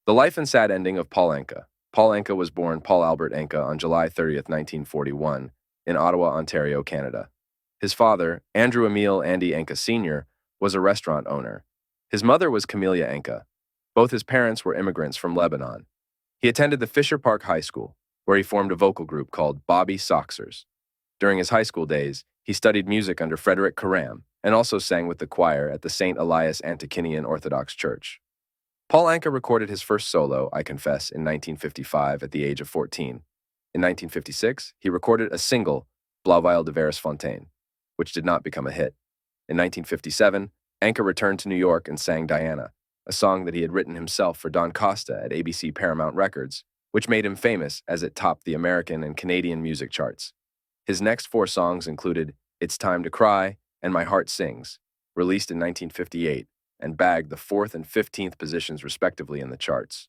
The life and sad ending of Paul Anka. Paul Anka was born Paul Albert Anka on July 30th, 1941, in Ottawa, Ontario, Canada. His father, Andrew Emile Andy Anka Sr., was a restaurant owner. His mother was Camelia Anka. Both his parents were immigrants from Lebanon. He attended the Fisher Park High School, where he formed a vocal group called Bobby Soxers. During his high school days, he studied music under Frederick Karam and also sang with the choir at the St. Elias Antikinian Orthodox Church. Paul Anka recorded his first solo, I Confess, in 1955 at the age of 14. In 1956, he recorded a single, Blauville de Veres Fontaine, which did not become a hit. In 1957, Anka returned to New York and sang Diana, a song that he had written himself for Don Costa at ABC Paramount Records, which made him famous as it topped the American and Canadian music charts. His next four songs included It's Time to Cry and My Heart Sings, released in 1958, and bagged the 4th and 15th positions respectively in the charts.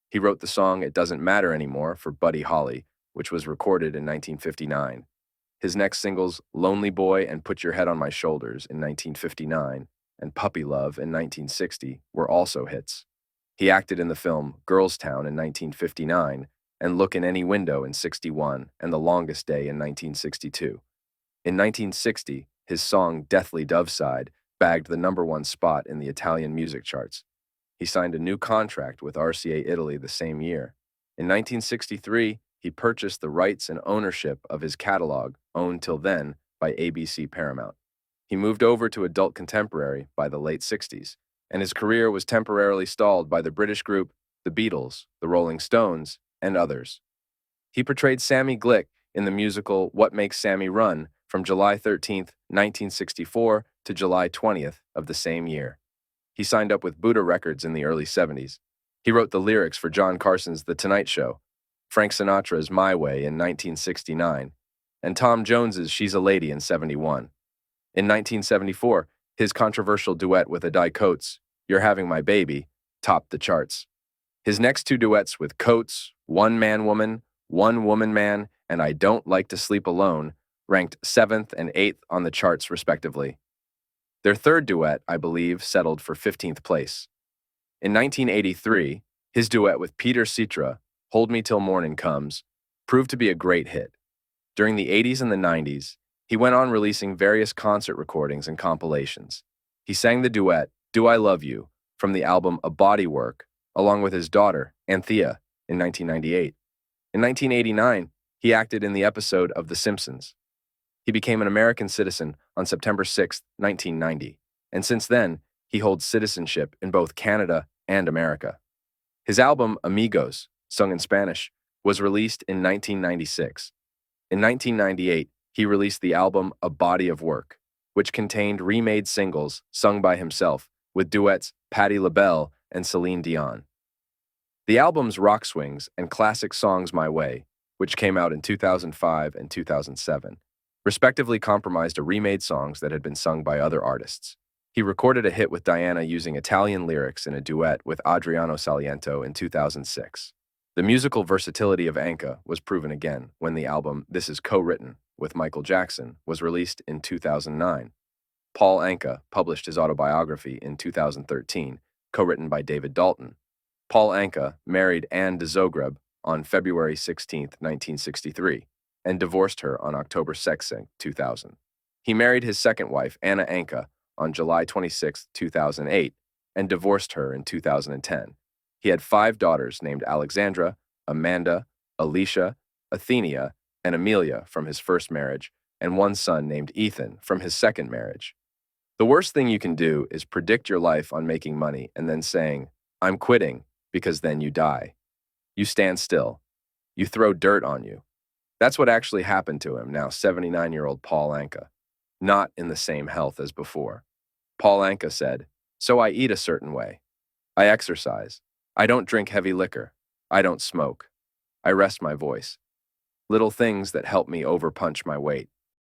He wrote the song It Doesn't Matter Anymore for Buddy Holly, which was recorded in 1959. His next singles, Lonely Boy and Put Your Head on My Shoulders in 1959, and Puppy Love in 1960, were also hits. He acted in the film Girls Town in 1959, and Look in Any Window in 61, and The Longest Day in 1962. In 1960, his song Deathly Doveside bagged the #1 spot in the Italian music charts. He signed a new contract with RCA Italy the same year. In 1963, he purchased the rights and ownership of his catalog, owned till then by ABC Paramount. He moved over to adult contemporary by the late 60s, and his career was temporarily stalled by the British group The Beatles, The Rolling Stones, and others. He portrayed Sammy Glick in the musical What Makes Sammy Run from July 13th, 1964 to July 20th of the same year. He signed up with Buddha Records in the early 70s. He wrote the lyrics for John Carson's The Tonight Show, Frank Sinatra's My Way in 1969, and Tom Jones's She's a Lady in 71. In 1974, his controversial duet with Adai Coates, You're Having My Baby, topped the charts. His next two duets with Coates, One Man Woman, One Woman Man, and I Don't Like to Sleep Alone, ranked 7th and 8th on the charts respectively. Their third duet, I believe, settled for 15th place. In 1983, his duet with Peter Citra, Hold Me Till Morning Comes, proved to be a great hit. During the 80s and the 90s, he went on releasing various concert recordings and compilations. He sang the duet, Do I Love You, from the album A Body Work, along with his daughter, Anthea, in 1998. In 1989, he acted in the episode of The Simpsons. He became an American citizen on September 6, 1990, and since then, he holds citizenship in both Canada and America. His album, Amigos, sung in Spanish, was released in 1996. In 1998, he released the album A Body of Work, which contained remade singles sung by himself with duets Patti LaBelle and Celine Dion. The albums Rock Swings and classic songs My Way, which came out in 2005 and 2007, respectively comprised a remade songs that had been sung by other artists. He recorded a hit with Diana using Italian lyrics in a duet with Adriano Saliento in 2006. The musical versatility of Anka was proven again when the album This Is Co-Written with Michael Jackson was released in 2009. Paul Anka published his autobiography in 2013, co-written by David Dalton. Paul Anka married Anne de Zogreb on February 16, 1963, and divorced her on October 2, 2000. He married his second wife, Anna Anka, on July 26, 2008, and divorced her in 2010. He had 5 daughters named Alexandra, Amanda, Alicia, Athenia, and Amelia from his first marriage, and 1 son named Ethan from his second marriage. The worst thing you can do is predict your life on making money and then saying, I'm quitting, because then you die. You stand still. You throw dirt on you. That's what actually happened to him, now 79-year-old Paul Anka, not in the same health as before. Paul Anka said, So I eat a certain way. I exercise. I don't drink heavy liquor. I don't smoke. I rest my voice. Little things that help me overpunch my weight.